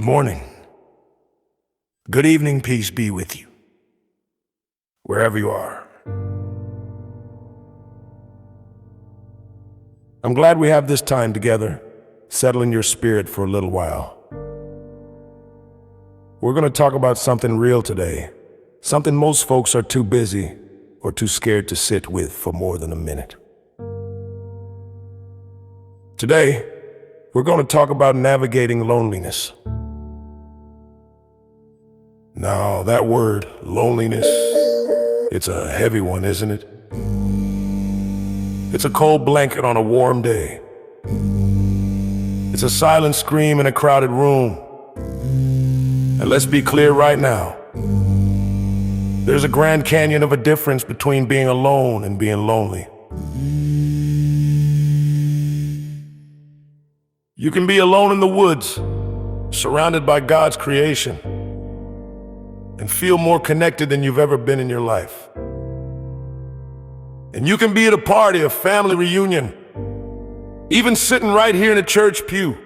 Morning. Good evening, peace be with you, wherever you are. I'm glad we have this time together, settling your spirit for a little while. We're going to talk about something real today, something most folks are too busy or too scared to sit with for more than a minute. Today, we're going to talk about navigating loneliness. Now, that word, loneliness, it's a heavy one, isn't it? It's a cold blanket on a warm day. It's a silent scream in a crowded room. And let's be clear right now. There's a Grand Canyon of a difference between being alone and being lonely. You can be alone in the woods, surrounded by God's creation, and feel more connected than you've ever been in your life. And you can be at a party, a family reunion, even sitting right here in a church pew,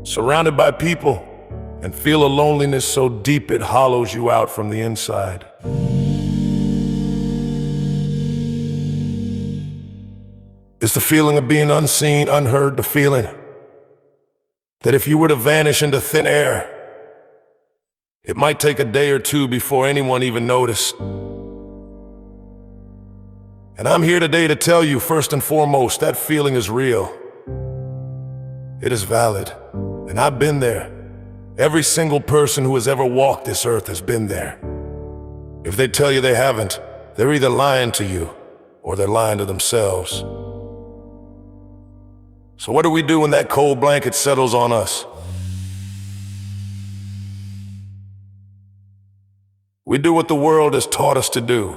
surrounded by people, and feel a loneliness so deep it hollows you out from the inside. It's the feeling of being unseen, unheard, the feeling that if you were to vanish into thin air, it might take a day or two before anyone even noticed. And I'm here today to tell you, first and foremost, that feeling is real. It is valid. And I've been there. Every single person who has ever walked this earth has been there. If they tell you they haven't, they're either lying to you or they're lying to themselves. So what do we do when that cold blanket settles on us? We do what the world has taught us to do.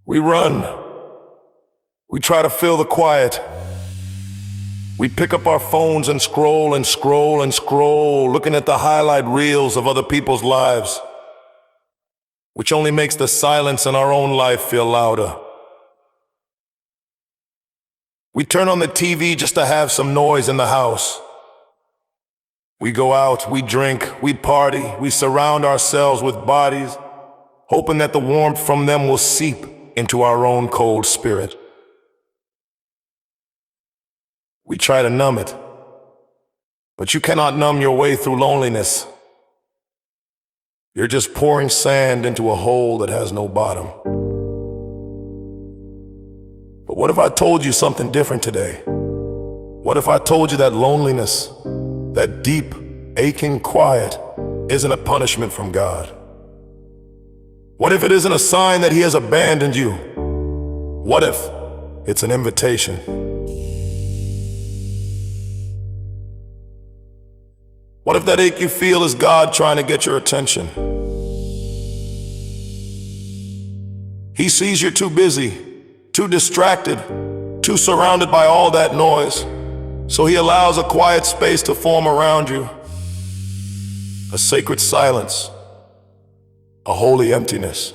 We run. We try to fill the quiet. We pick up our phones and scroll and scroll and scroll, looking at the highlight reels of other people's lives, which only makes the silence in our own life feel louder. We turn on the TV just to have some noise in the house. We go out, we drink, we party, we surround ourselves with bodies, hoping that the warmth from them will seep into our own cold spirit. We try to numb it, but you cannot numb your way through loneliness. You're just pouring sand into a hole that has no bottom. But what if I told you something different today? What if I told you that loneliness, that deep, aching quiet, isn't a punishment from God? What if it isn't a sign that He has abandoned you? What if it's an invitation? What if that ache you feel is God trying to get your attention? He sees you're too busy, too distracted, too surrounded by all that noise. So He allows a quiet space to form around you, a sacred silence, a holy emptiness,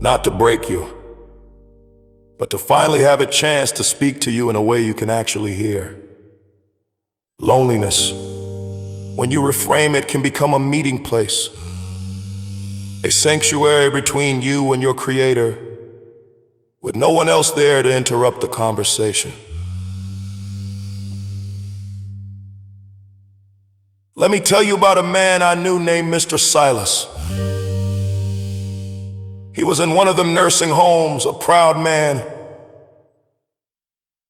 not to break you, but to finally have a chance to speak to you in a way you can actually hear. Loneliness, when you reframe it, can become a meeting place, a sanctuary between you and your Creator, with no one else there to interrupt the conversation. Let me tell you about a man I knew named Mr. Silas. He was in one of them nursing homes, a proud man.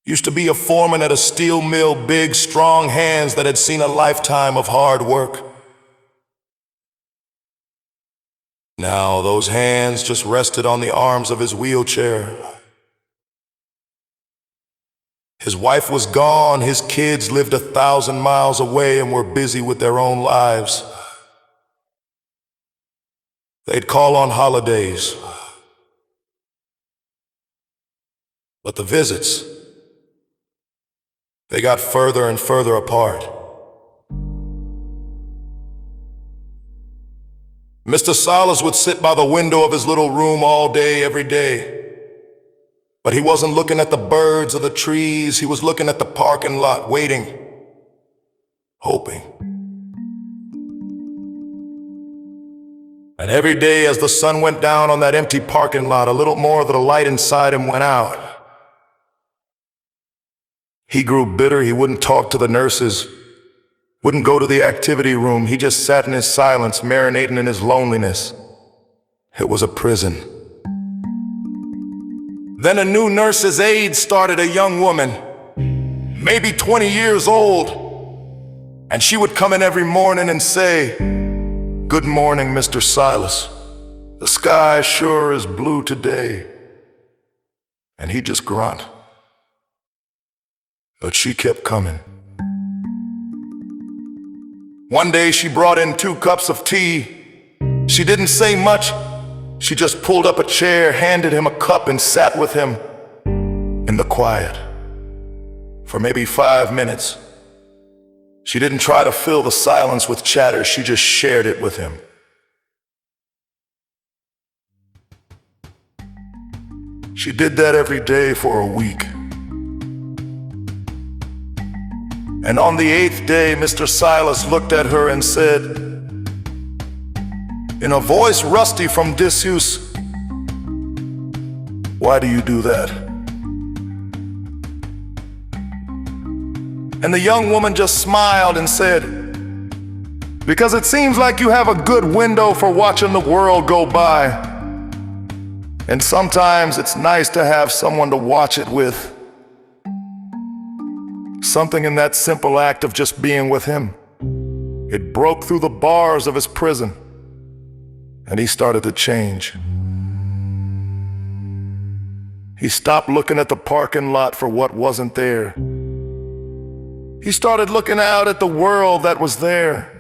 Used to be a foreman at a steel mill, big, strong hands that had seen a lifetime of hard work. Now those hands just rested on the arms of his wheelchair. His wife was gone, his kids lived 1,000 miles away and were busy with their own lives. They'd call on holidays. But the visits, they got further and further apart. Mr. Silas would sit by the window of his little room all day, every day, But he wasn't looking at the birds or the trees. He was looking at the parking lot, waiting, hoping. And every day as the sun went down on that empty parking lot, a little more of the light inside him went out. He grew bitter. He wouldn't talk to the nurses, wouldn't go to the activity room. He just sat in his silence, marinating in his loneliness. It was a prison. Then a new nurse's aide started, a young woman, maybe 20 years old, and she would come in every morning and say, "Good morning, Mr. Silas. The sky sure is blue today." And he'd just grunt. But she kept coming. One day she brought in 2 cups of tea. She didn't say much. She just pulled up a chair, handed him a cup, and sat with him in the quiet for maybe 5 minutes. She didn't try to fill the silence with chatter. She just shared it with him. She did that every day for a week. And on the 8th day, Mr. Silas looked at her and said, in a voice rusty from disuse, "Why do you do that?" And the young woman just smiled and said, "Because it seems like you have a good window for watching the world go by. And sometimes it's nice to have someone to watch it with." Something in that simple act of just being with him, it broke through the bars of his prison. And he started to change. He stopped looking at the parking lot for what wasn't there. He started looking out at the world that was there.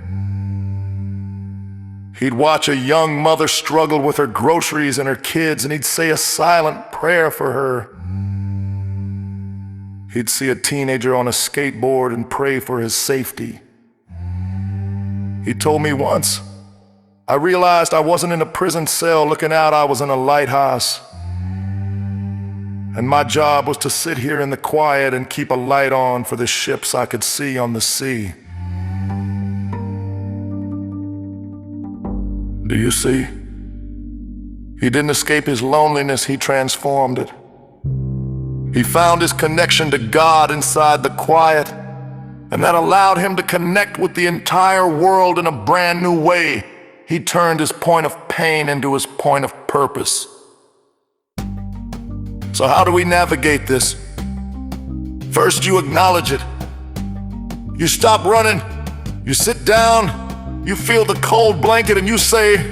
He'd watch a young mother struggle with her groceries and her kids, and he'd say a silent prayer for her. He'd see a teenager on a skateboard and pray for his safety. He told me once, "I realized I wasn't in a prison cell looking out, I was in a lighthouse. And my job was to sit here in the quiet and keep a light on for the ships I could see on the sea." Do you see? He didn't escape his loneliness, he transformed it. He found his connection to God inside the quiet, and that allowed him to connect with the entire world in a brand new way. He turned his point of pain into his point of purpose. So how do we navigate this? First, you acknowledge it. You stop running, you sit down, you feel the cold blanket, and you say,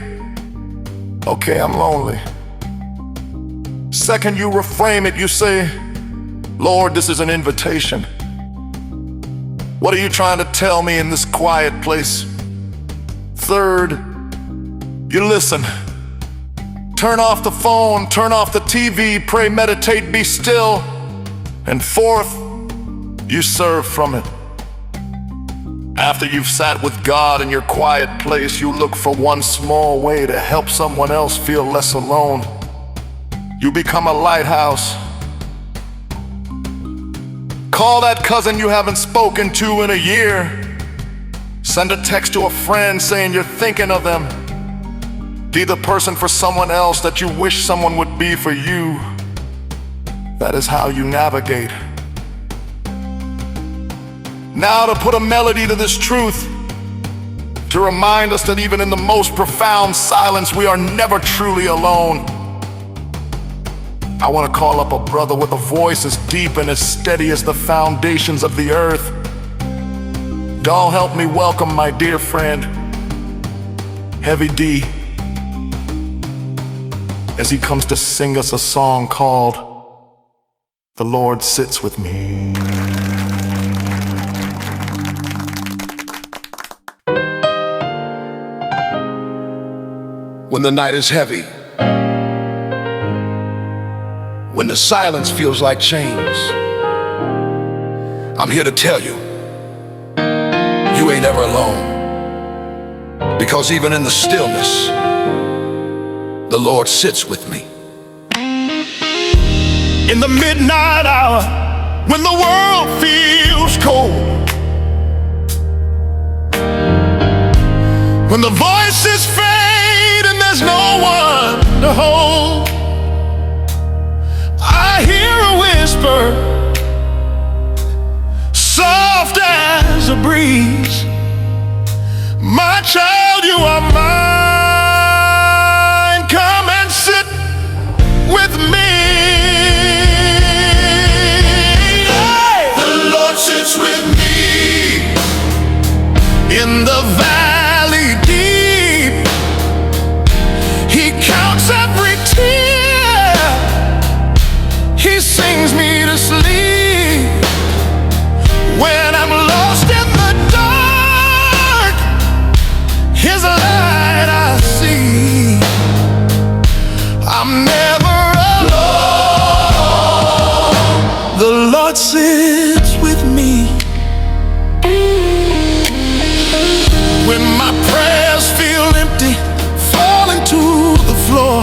"Okay, I'm lonely." Second, you reframe it. You say, "Lord, this is an invitation. What are you trying to tell me in this quiet place?" Third, you listen. Turn off the phone, turn off the TV, pray, meditate, be still. And fourth, you serve from it. After you've sat with God in your quiet place, you look for one small way to help someone else feel less alone. You become a lighthouse. Call that cousin you haven't spoken to in a year. Send a text to a friend saying you're thinking of them. Be the person for someone else that you wish someone would be for you. That is how you navigate. Now to put a melody to this truth, to remind us that even in the most profound silence, we are never truly alone. I want to call up a brother with a voice as deep and as steady as the foundations of the earth. Y'all help me welcome my dear friend, Heavy D, as he comes to sing us a song called "The Lord Sits With Me." When the night is heavy, when the silence feels like chains, I'm here to tell you, you ain't ever alone. Because even in the stillness, the Lord sits with me. In the midnight hour, when the world feels cold, when the voices fade and there's no one to hold, I hear a whisper, soft as a breeze. My child, you are mine. Come and sit with me. The Lord sits with me in the valley deep. He counts every tear. He sings me to sleep. When I'm lost in the dark, His light I see. I'm never alone. The Lord sits with me. When my prayers feel empty, falling to the floor,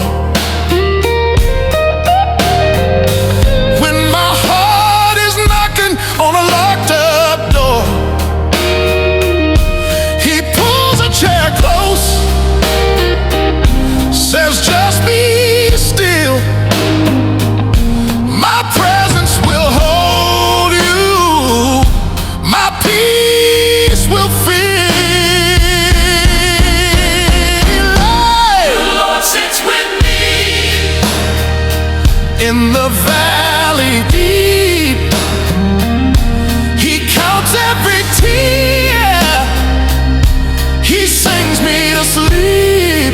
when my heart is knocking on a locked up door, He pulls a chair close, says just be still. My presence will hold you, my peace will fill. In the valley deep, He counts every tear. He sings me to sleep.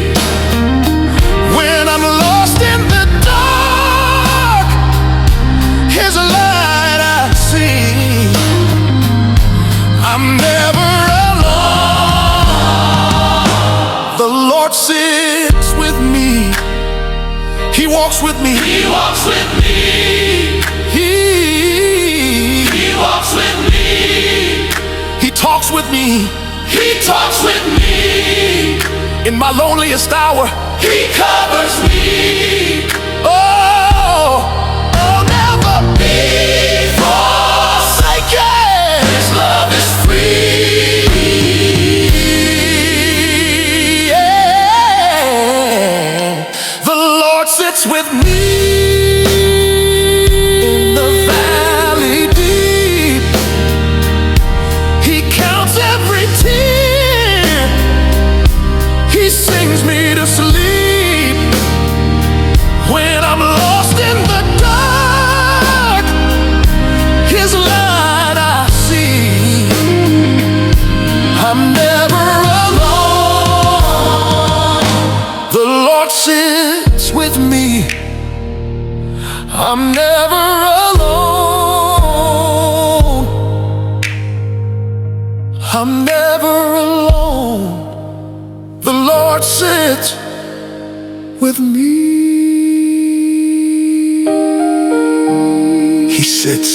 When I'm lost in the dark, His light I see. I'm never alone. The Lord sits with me. He walks with me. He walks with me. He walks with me. He talks with me. He talks with me. In my loneliest hour, He covers me. oh, I'll never Be forsaken. His love is free. yeah. The Lord sits with me. In the valley deep, He counts every tear. He sings me to sleep. When I'm lost in the dark, His light I see. I'm never alone. The Lord sits with me. I'm never alone. I'm never alone. The Lord sits with me. He sits